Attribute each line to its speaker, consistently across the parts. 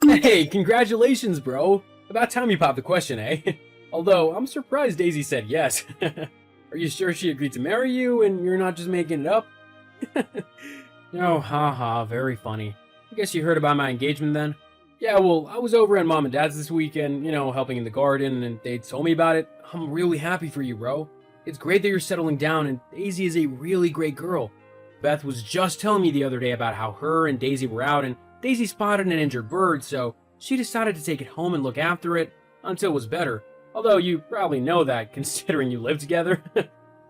Speaker 1: Hey, congratulations, bro. About time you popped the question, eh? Although, I'm surprised Daisy said yes. Are you sure she agreed to marry you and you're not just making it up? No, haha, very funny. I guess you heard about my engagement then? Yeah, well, I was over at Mom and Dad's this weekend, helping in the garden, and they told me about it. I'm really happy for you, bro. It's great that you're settling down, and Daisy is a really great girl. Beth was just telling me the other day about how her and Daisy were out, and Daisy spotted an injured bird, so she decided to take it home and look after it until it was better. Although you probably know that, considering you live together.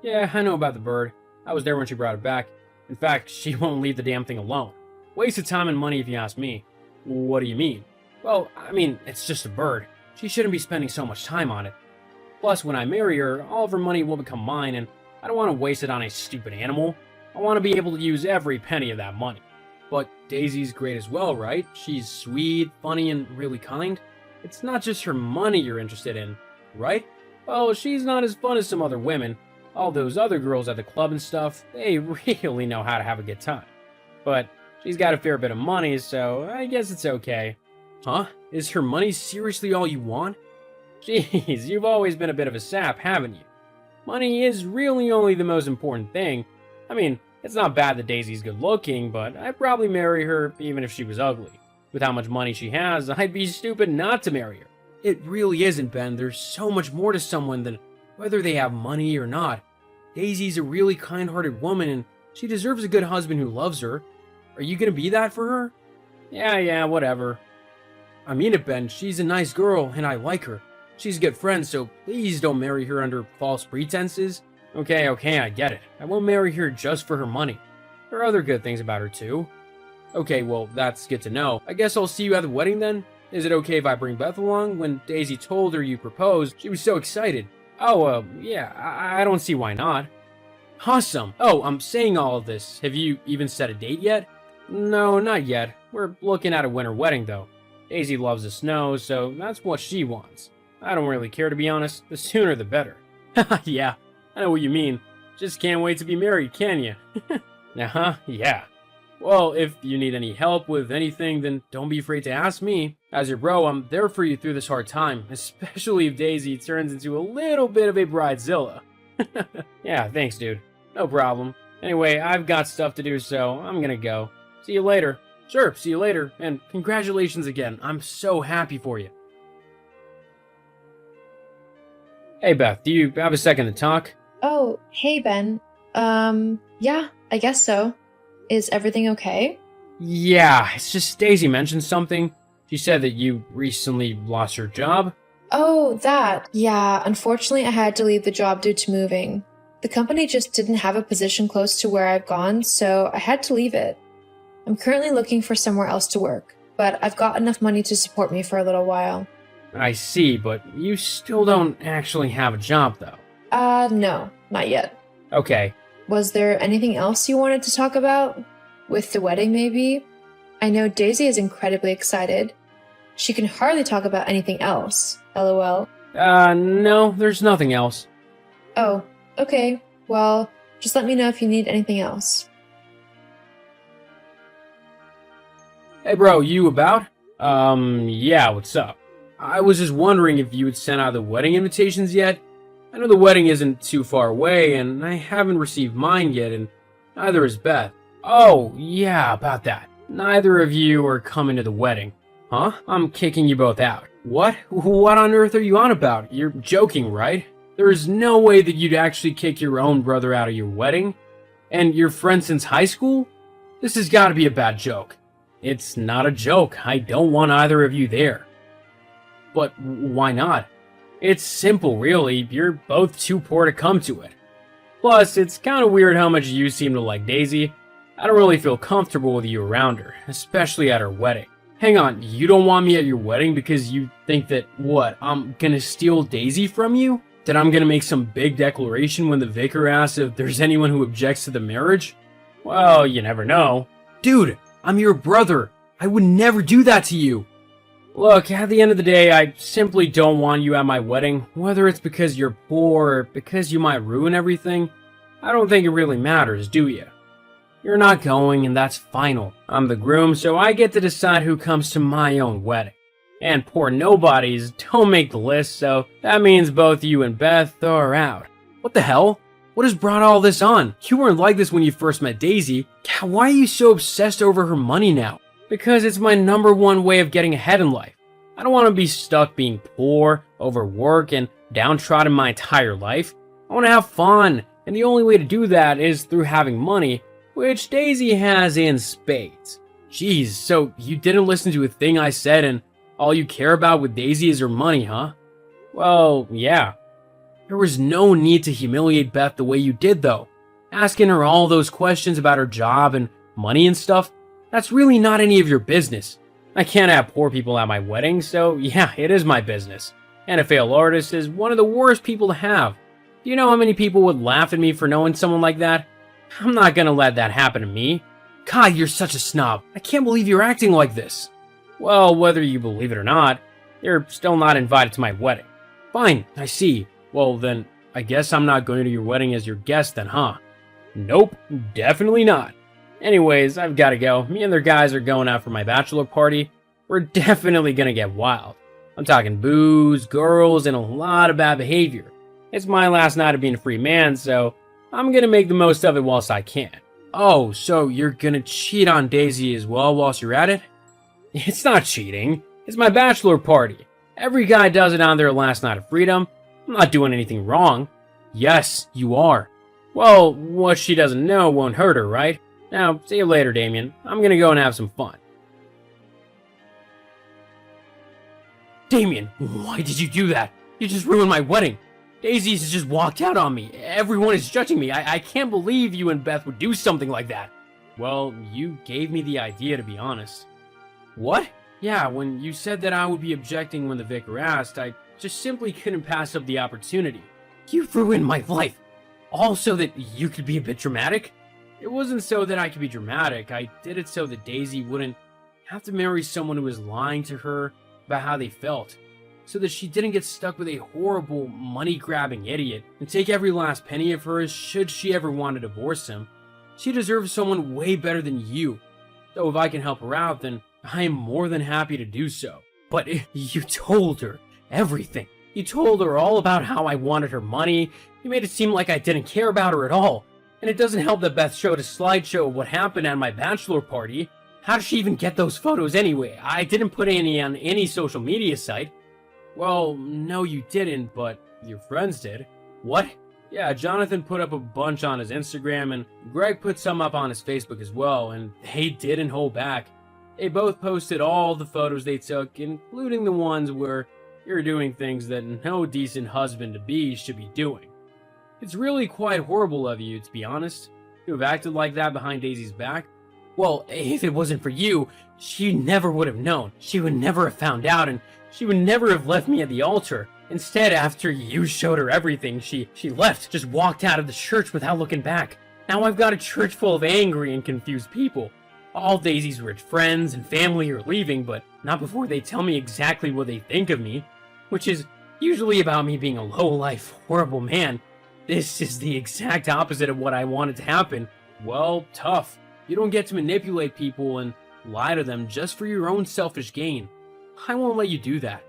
Speaker 1: Yeah, I know about the bird. I was there when she brought it back. In fact, she won't leave the damn thing alone. Waste of time and money if you ask me. What do you mean? Well, I mean, it's just a bird. She shouldn't be spending so much time on it. Plus, when I marry her, all of her money will become mine, and I don't want to waste it on a stupid animal. I want to be able to use every penny of that money. But Daisy's great as well, right? She's sweet, funny, and really kind. It's not just her money you're interested in, right? Well, she's not as fun as some other women. All those other girls at the club and stuff, they really know how to have a good time. But she's got a fair bit of money, so I guess it's okay. Huh? Is her money seriously all you want? Jeez, you've always been a bit of a sap, haven't you? Money is really only the most important thing. I mean, it's not bad that Daisy's good looking, but I'd probably marry her even if she was ugly. With how much money she has, I'd be stupid not to marry her. It really isn't, Ben. There's so much more to someone than whether they have money or not. Daisy's a really kind-hearted woman, and she deserves a good husband who loves her. Are you gonna be that for her? Yeah, whatever. I mean it, Ben. She's a nice girl, and I like her. She's a good friend, so please don't marry her under false pretenses. Okay, I get it. I won't marry her just for her money. There are other good things about her, too. Okay, well, that's good to know. I guess I'll see you at the wedding then? Is it okay if I bring Beth along? When Daisy told her you proposed, she was so excited. Oh, yeah, I don't see why not. Awesome. Oh, I'm saying all of this. Have you even set a date yet? No, not yet. We're looking at a winter wedding, though. Daisy loves the snow, so that's what she wants. I don't really care, to be honest. The sooner the better. Yeah, I know what you mean. Just can't wait to be married, can you? Uh-huh, yeah. Well, if you need any help with anything, then don't be afraid to ask me. As your bro, I'm there for you through this hard time, especially if Daisy turns into a little bit of a bridezilla. Yeah, thanks, dude. No problem. Anyway, I've got stuff to do, so I'm gonna go. See you later. Sure, see you later, and congratulations again. I'm so happy for you. Hey, Beth, do you have a second to talk?
Speaker 2: Oh, hey, Ben. Yeah, I guess so. Is everything okay?
Speaker 1: Yeah, it's just Daisy mentioned something. She said that you recently lost your job.
Speaker 2: Oh, that. Yeah, unfortunately, I had to leave the job due to moving. The company just didn't have a position close to where I've gone, so I had to leave it. I'm currently looking for somewhere else to work, but I've got enough money to support me for a little while.
Speaker 1: I see, but you still don't actually have a job, though.
Speaker 2: No, not yet.
Speaker 1: Okay.
Speaker 2: Was there anything else you wanted to talk about? With the wedding, maybe? I know Daisy is incredibly excited. She can hardly talk about anything else, lol.
Speaker 1: No, there's nothing else.
Speaker 2: Oh, okay. Well, just let me know if you need anything else.
Speaker 1: Hey bro, you about? Yeah, what's up? I was just wondering if you had sent out the wedding invitations yet? I know the wedding isn't too far away, and I haven't received mine yet, and neither has Beth. Oh, yeah, about that. Neither of you are coming to the wedding. Huh? I'm kicking you both out. What? What on earth are you on about? You're joking, right? There is no way that you'd actually kick your own brother out of your wedding? And you're friends since high school? This has got to be a bad joke. It's not a joke. I don't want either of you there. But why not? It's simple, really. You're both too poor to come to it. Plus, it's kind of weird how much you seem to like Daisy. I don't really feel comfortable with you around her, especially at her wedding. Hang on, you don't want me at your wedding because you think that, what, I'm gonna steal Daisy from you? That I'm gonna make some big declaration when the vicar asks if there's anyone who objects to the marriage? Well, you never know. Dude, I'm your brother. I would never do that to you. Look, at the end of the day, I simply don't want you at my wedding, whether it's because you're poor or because you might ruin everything. I don't think it really matters, do you? You're not going, and that's final. I'm the groom, so I get to decide who comes to my own wedding. And poor nobodies don't make the list, so that means both you and Beth are out. What the hell? What has brought all this on? You weren't like this when you first met Daisy. Why are you so obsessed over her money now? Because it's my #1 way of getting ahead in life. I don't want to be stuck being poor, overworked, and downtrodden my entire life. I want to have fun, and the only way to do that is through having money, which Daisy has in spades. Jeez, so you didn't listen to a thing I said and all you care about with Daisy is her money, huh? Well, yeah. There was no need to humiliate Beth the way you did, though. Asking her all those questions about her job and money and stuff, that's really not any of your business. I can't have poor people at my wedding, so yeah, it is my business. And a failed artist is one of the worst people to have. Do you know how many people would laugh at me for knowing someone like that? I'm not gonna let that happen to me. God, you're such a snob. I can't believe you're acting like this. Well, whether you believe it or not, you're still not invited to my wedding. Fine, I see. Well then, I guess I'm not going to your wedding as your guest then, huh? Nope, definitely not. Anyways, I've gotta go. Me and their guys are going out for my bachelor party. We're definitely gonna get wild. I'm talking booze, girls, and a lot of bad behavior. It's my last night of being a free man, so I'm gonna make the most of it whilst I can. Oh, so you're gonna cheat on Daisy as well whilst you're at it? It's not cheating. It's my bachelor party. Every guy does it on their last night of freedom. I'm not doing anything wrong. Yes, you are. Well, what she doesn't know won't hurt her, right? Now, see you later, Damien. I'm gonna go and have some fun. Damien, why did you do that? You just ruined my wedding. Daisy's just walked out on me. Everyone is judging me. I can't believe you and Beth would do something like that. Well, you gave me the idea, to be honest. What? Yeah, when you said that I would be objecting when the vicar asked, I just simply couldn't pass up the opportunity. You ruined my life. All so that you could be a bit dramatic? It wasn't so that I could be dramatic. I did it so that Daisy wouldn't have to marry someone who was lying to her about how they felt. So that she didn't get stuck with a horrible, money-grabbing idiot and take every last penny of hers should she ever want to divorce him. She deserves someone way better than you. So if I can help her out, then I am more than happy to do so. But you told her everything. You told her all about how I wanted her money. You made it seem like I didn't care about her at all. And it doesn't help that Beth showed a slideshow of what happened at my bachelor party. How did she even get those photos anyway? I didn't put any on any social media site. Well, no you didn't, but your friends did. What? Yeah, Jonathan put up a bunch on his Instagram, and Greg put some up on his Facebook as well, and they didn't hold back. They both posted all the photos they took, including the ones where you're doing things that no decent husband-to-be should be doing. It's really quite horrible of you, to be honest, to have acted like that behind Daisy's back. Well, if it wasn't for you, she never would have known. She would never have found out, and she would never have left me at the altar. Instead, after you showed her everything, she left, just walked out of the church without looking back. Now I've got a church full of angry and confused people. All Daisy's rich friends and family are leaving, but not before they tell me exactly what they think of me, which is usually about me being a low-life, horrible man. This is the exact opposite of what I wanted to happen. Well, tough. You don't get to manipulate people and lie to them just for your own selfish gain. I won't let you do that.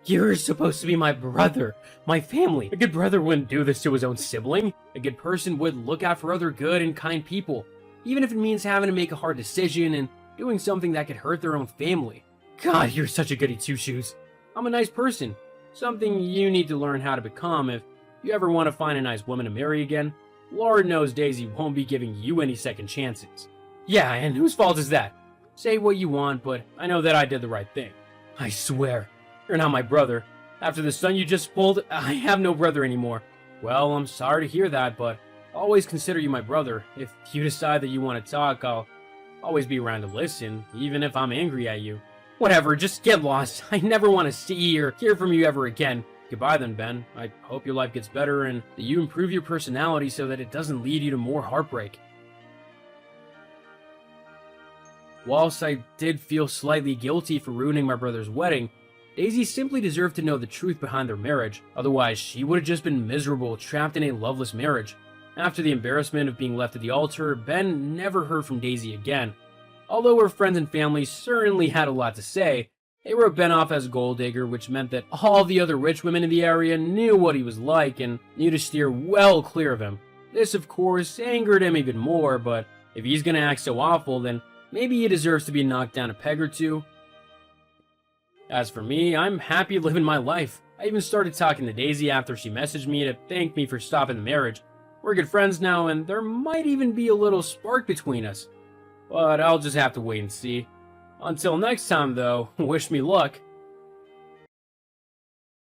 Speaker 1: You're supposed to be my brother, my family. A good brother wouldn't do this to his own sibling. A good person would look out for other good and kind people, even if it means having to make a hard decision and doing something that could hurt their own family. God, you're such a goody two-shoes. I'm a nice person, something you need to learn how to become if you ever want to find a nice woman to marry again. Lord knows Daisy won't be giving you any second chances. Yeah, and whose fault is that? Say what you want, but I know that I did the right thing. I swear, you're not my brother. After the son you just pulled, I have no brother anymore. Well, I'm sorry to hear that, but I'll always consider you my brother. If you decide that you want to talk, I'll always be around to listen, even if I'm angry at you. Whatever, just get lost. I never want to see or hear from you ever again. Goodbye then, Ben. I hope your life gets better and that you improve your personality so that it doesn't lead you to more heartbreak. Whilst I did feel slightly guilty for ruining my brother's wedding, Daisy simply deserved to know the truth behind their marriage, otherwise she would have just been miserable, trapped in a loveless marriage. After the embarrassment of being left at the altar, Ben never heard from Daisy again. Although her friends and family certainly had a lot to say, they wrote Ben off as a gold digger, which meant that all the other rich women in the area knew what he was like and knew to steer well clear of him. This, of course, angered him even more, but if he's gonna act so awful, then maybe he deserves to be knocked down a peg or two. As for me, I'm happy living my life. I even started talking to Daisy after she messaged me to thank me for stopping the marriage. We're good friends now, and there might even be a little spark between us. But I'll just have to wait and see. Until next time, though, wish me luck.